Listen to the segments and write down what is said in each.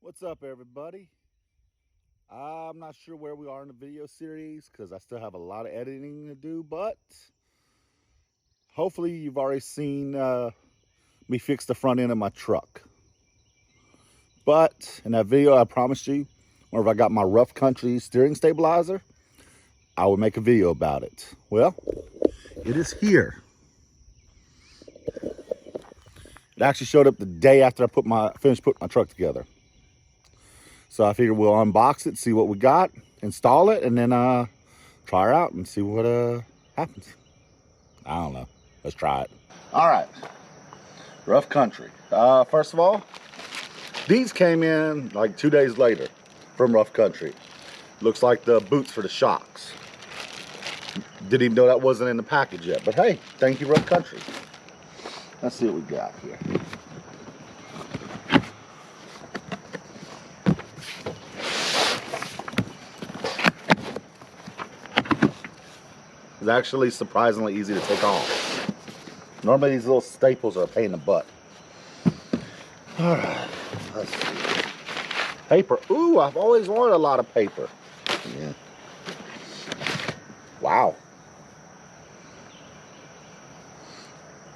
What's up, everybody? I'm not sure where we are in the video series because I still have a lot of editing to do, but hopefully you've already seen me fix the front end of my truck. But in that video, I promised you, whenever I got my rough country steering stabilizer, I would make a video about it. Well, it is here. It actually showed up the day after I finished putting my truck together. So I figured we'll unbox it, see what we got, install it, and then try her out and see what happens. I don't know. Let's try it. All right. Rough country. First of all, these came in like 2 days later from Rough Country. Looks like the boots for the shocks. Didn't even know that wasn't in the package yet. But hey, thank you, Rough Country. Let's see what we got here. It's actually surprisingly easy to take off. Normally these little staples are a pain in the butt. All right, let's see. Paper. Ooh, I've always wanted a lot of paper. Yeah. Wow.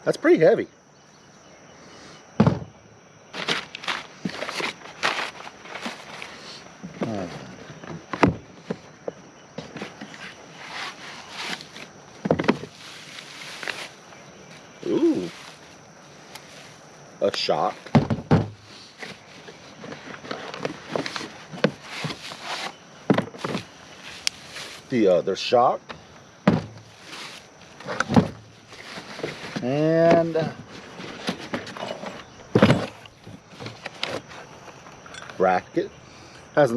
That's pretty heavy. Ooh. A shock. The other shock. And bracket. Has a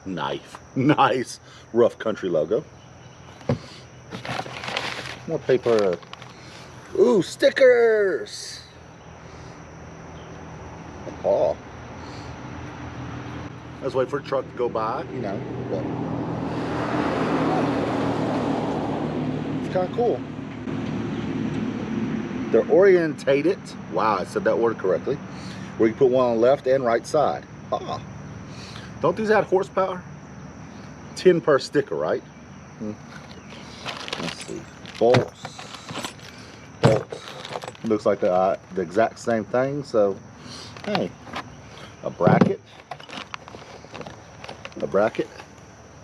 nice Rough Country logo. More paper. Ooh, stickers. Oh. Let's wait for a truck to go by, you know. But it's kind of cool. They're orientated. Wow, I said that word correctly. Where you put one on the left and right side. Ah. Don't these have horsepower? 10 per sticker, right? Let's see. Bolts. Looks like the exact same thing. So, hey, a bracket. I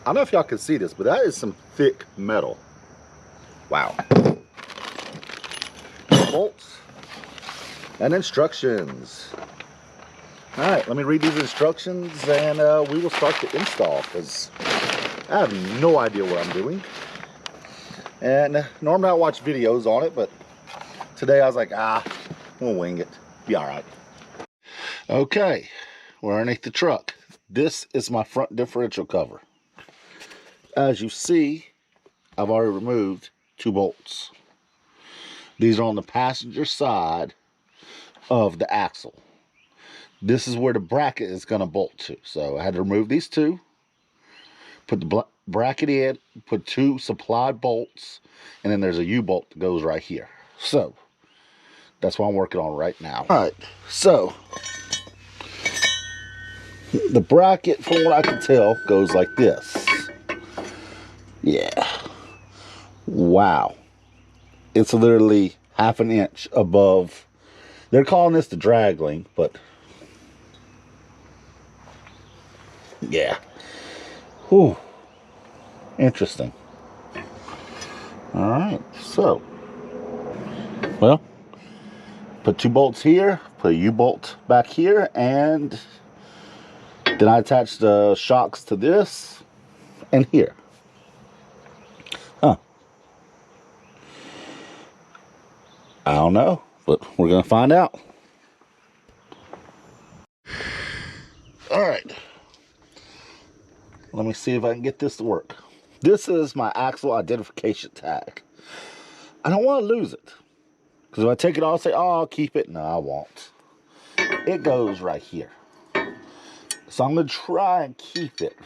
don't know if y'all can see this, but that is some thick metal. Wow. Bolts and instructions. All right, let me read these instructions and we will start the install because I have no idea what I'm doing. And normally I watch videos on it, but today I was like, we'll wing it. Be all right. Okay, we're underneath the truck. This is my front differential cover. As you see, I've already removed 2 bolts. These are on the passenger side of the axle. This is where the bracket is going to bolt to. So I had to remove these 2, put the bracket in, put 2 supplied bolts, and then there's a U-bolt that goes right here. So that's what I'm working on right now. All right, so the bracket, from what I can tell, goes like this. Yeah. Wow. It's literally half an inch above. They're calling this the drag link, but yeah. Whew. Interesting. All right, so, well, put 2 bolts here, put a U-bolt back here, and then I attach the shocks to this and here. Huh. I don't know, but we're going to find out. All right. Let me see if I can get this to work. This is my axle identification tag. I don't want to lose it. Because if I take it off, say, oh, I'll keep it. No, I won't. It goes right here. So I'm going to try and keep it.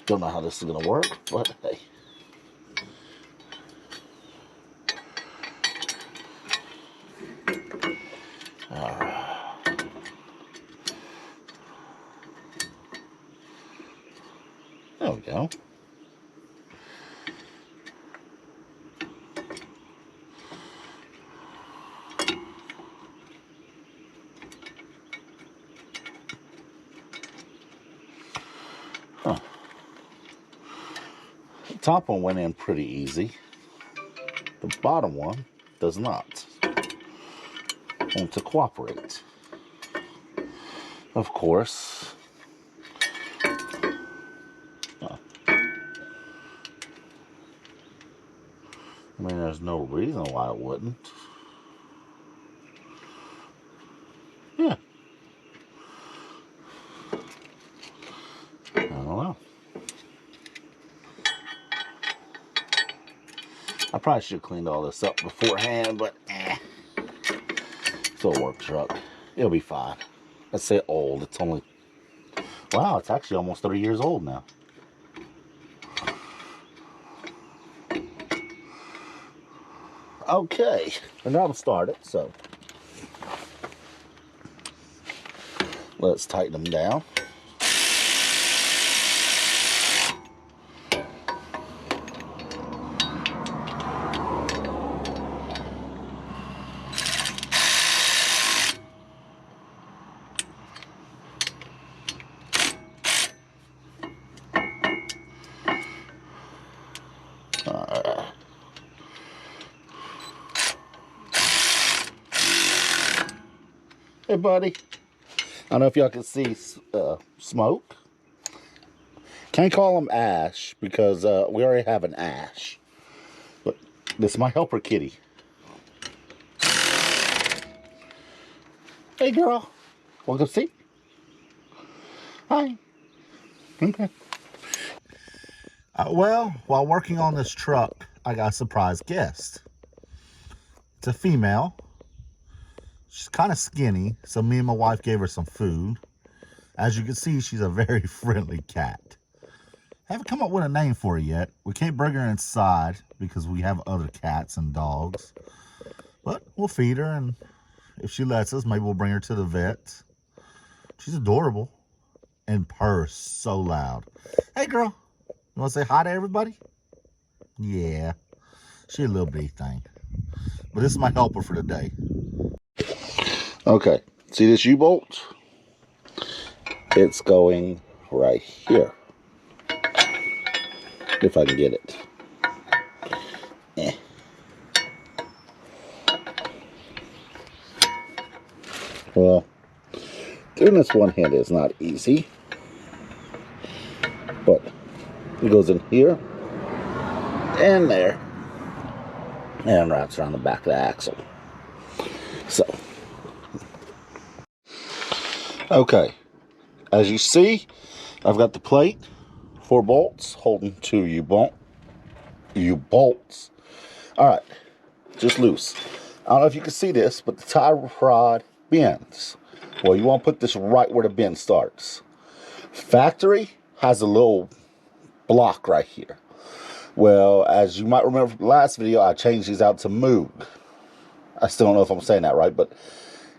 Don't know how this is going to work, but hey. All right. There we go. Huh. The top one went in pretty easy. The bottom one does not want to cooperate. Of course. I mean, there's no reason why it wouldn't. Yeah. I don't know. I probably should have cleaned all this up beforehand, but it's a work truck. It'll be fine. Let's say old. It's only... Wow, it's actually almost 30 years old now. Okay, and now to start it, so let's tighten them down. Hey, buddy. I don't know if y'all can see smoke. Can't call him Ash because we already have an Ash. But this is my helper kitty. Hey, girl. Want to see? Hi. Okay. Well, while working on this truck, I got a surprise guest. It's a female. She's kind of skinny, so me and my wife gave her some food. As you can see, she's a very friendly cat. Haven't come up with a name for her yet. We can't bring her inside because we have other cats and dogs. But we'll feed her, and if she lets us, maybe we'll bring her to the vet. She's adorable and purrs so loud. Hey, girl. You want to say hi to everybody? Yeah. She's a little bitty thing. But this is my helper for the day. Okay, see this U-bolt? It's going right here. If I can get it. Well, doing this one hand is not easy. But it goes in here and there and wraps around the back of the axle. So, okay, as you see, I've got the plate, 4 bolts holding 2 U-bolts. All right, just loose. I don't know if you can see this, but the tie rod bends. Well, you want to put this right where the bend starts. Factory has a little block right here. Well, as you might remember from the last video, I changed these out to Moog. I still don't know if I'm saying that right,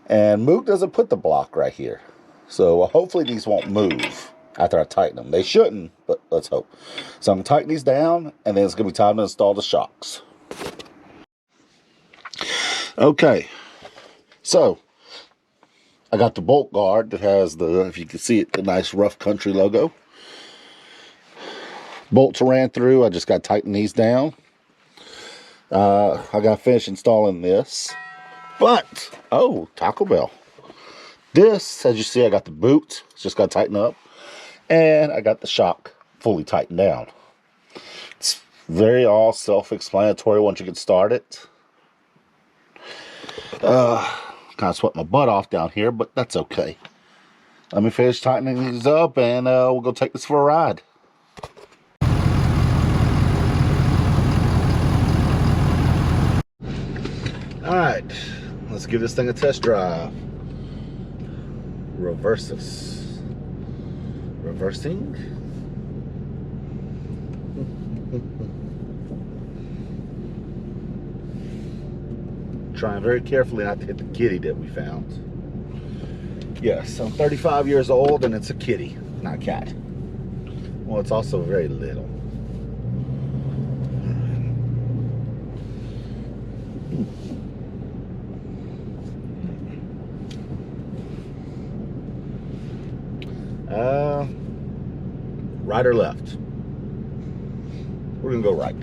and Moog doesn't put the block right here. So hopefully these won't move after I tighten them. They shouldn't, but let's hope. So I'm going to tighten these down, and then it's going to be time to install the shocks. Okay, so I got the bolt guard that has the, if you can see it, the nice Rough Country logo. Bolts ran through. I just got to tighten these down. I got to finish installing this. But, oh, Taco Bell. This, as you see, I got the boot. Just got to tighten up. And I got the shock fully tightened down. It's very all self-explanatory once you get started. Kind of sweat my butt off down here, but that's okay. Let me finish tightening these up, and we'll go take this for a ride. Alright, let's give this thing a test drive. Reverses. Reversing. Trying very carefully not to hit the kitty that we found. Yes, I'm 35 years old and it's a kitty, not a cat. Well, it's also very little. Right or left? We're gonna go right.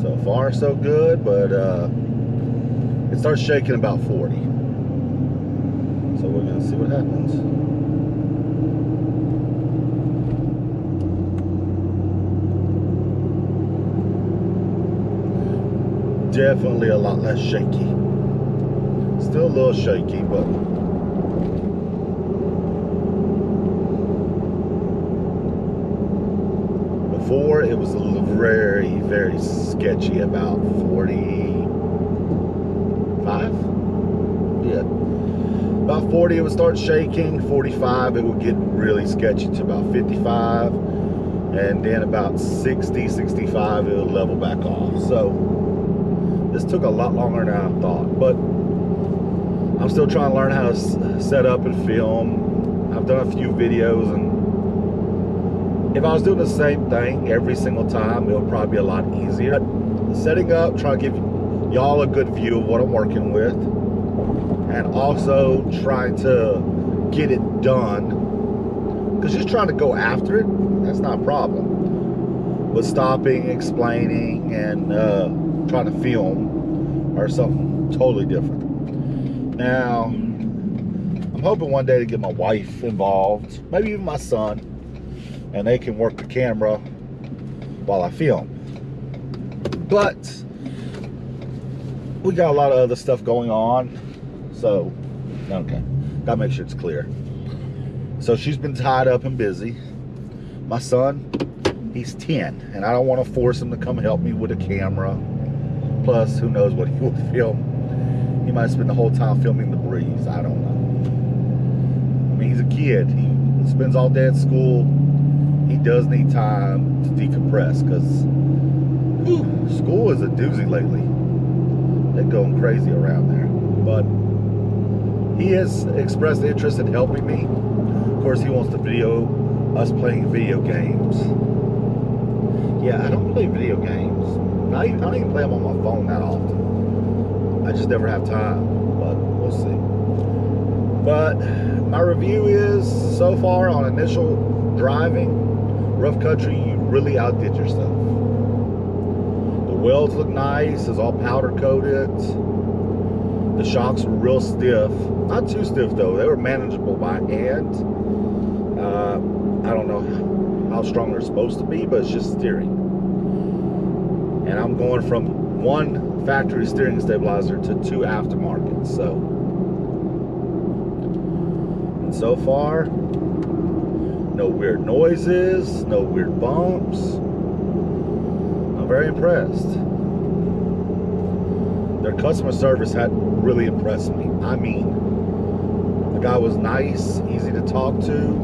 So far, so good, but it starts shaking about 40. So we're gonna see what happens. Definitely a lot less shaky. Still a little shaky, but before it was very, very sketchy. About 45. Yeah, about 40 it would start shaking. 45 it would get really sketchy to about 55, and then about 60, 65 it'll level back off. So this took a lot longer than I thought, but I'm still trying to learn how to set up and film. I've done a few videos, and if I was doing the same thing every single time, it would probably be a lot easier. But setting up, trying to give y'all a good view of what I'm working with, and also trying to get it done, because just trying to go after it, that's not a problem. But stopping, explaining, and trying to film are something totally different. Now, I'm hoping one day to get my wife involved, maybe even my son, and they can work the camera while I film. But we got a lot of other stuff going on, so okay, gotta make sure it's clear. So she's been tied up and busy. My son, he's 10, and I don't want to force him to come help me with a camera. Plus, who knows what he will film. He might spend the whole time filming the breeze. I don't know. I mean, he's a kid. He spends all day at school. He does need time to decompress, because school is a doozy lately. They're going crazy around there. But he has expressed interest in helping me. Of course, he wants to video us playing video games. Yeah, I don't play video games. I don't even play them on my phone that often. I just never have time, but we'll see. But my review is, so far on initial driving, rough country, you really outdid yourself. The wheels look nice, it's all powder coated. The shocks were real stiff. Not too stiff though, they were manageable by hand. I don't know how strong they're supposed to be, but it's just steering. And I'm going from one factory steering stabilizer to 2 aftermarket. And so far, no weird noises, no weird bumps. I'm very impressed. Their customer service had really impressed me. I mean, the guy was nice, easy to talk to,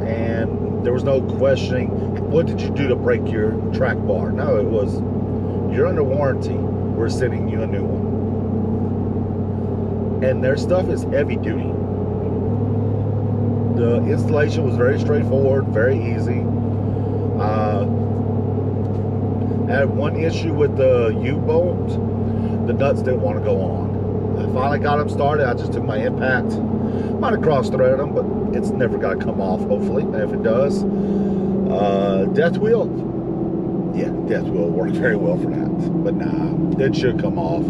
and there was no questioning, what did you do to break your track bar? No, it was, you're under warranty, we're sending you a new one. And their stuff is heavy duty. The installation was very straightforward, very easy. I had one issue with the U-bolt. The nuts didn't want to go on. I finally got them started. I just took my impact. Might have cross-threaded them, but it's never got to come off, hopefully. And if it does, death wheel. Yeah, death wheel worked very well for that. But nah, it should come off.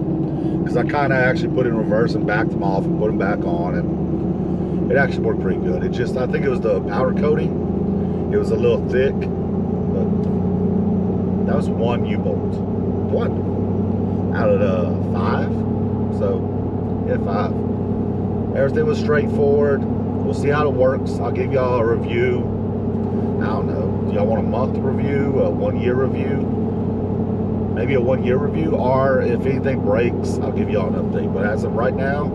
Because I kind of actually put it in reverse and backed them off and put them back on. And it actually worked pretty good. It just, I think it was the powder coating. It was a little thick. But that was one U-bolt. One out of the 5. So, yeah, 5. Everything was straightforward. We'll see how it works. I'll give y'all a review. I don't know. Do y'all want a month review, a 1-year review? Maybe a 1-year review, or if anything breaks, I'll give y'all an update. But as of right now,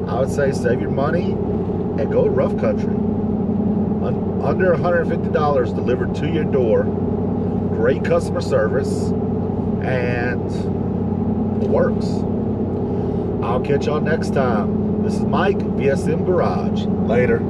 I would say save your money and go to rough country. under $150 delivered to your door. Great customer service, and it works. I'll catch y'all next time. This is Mike, VSM Garage. Later.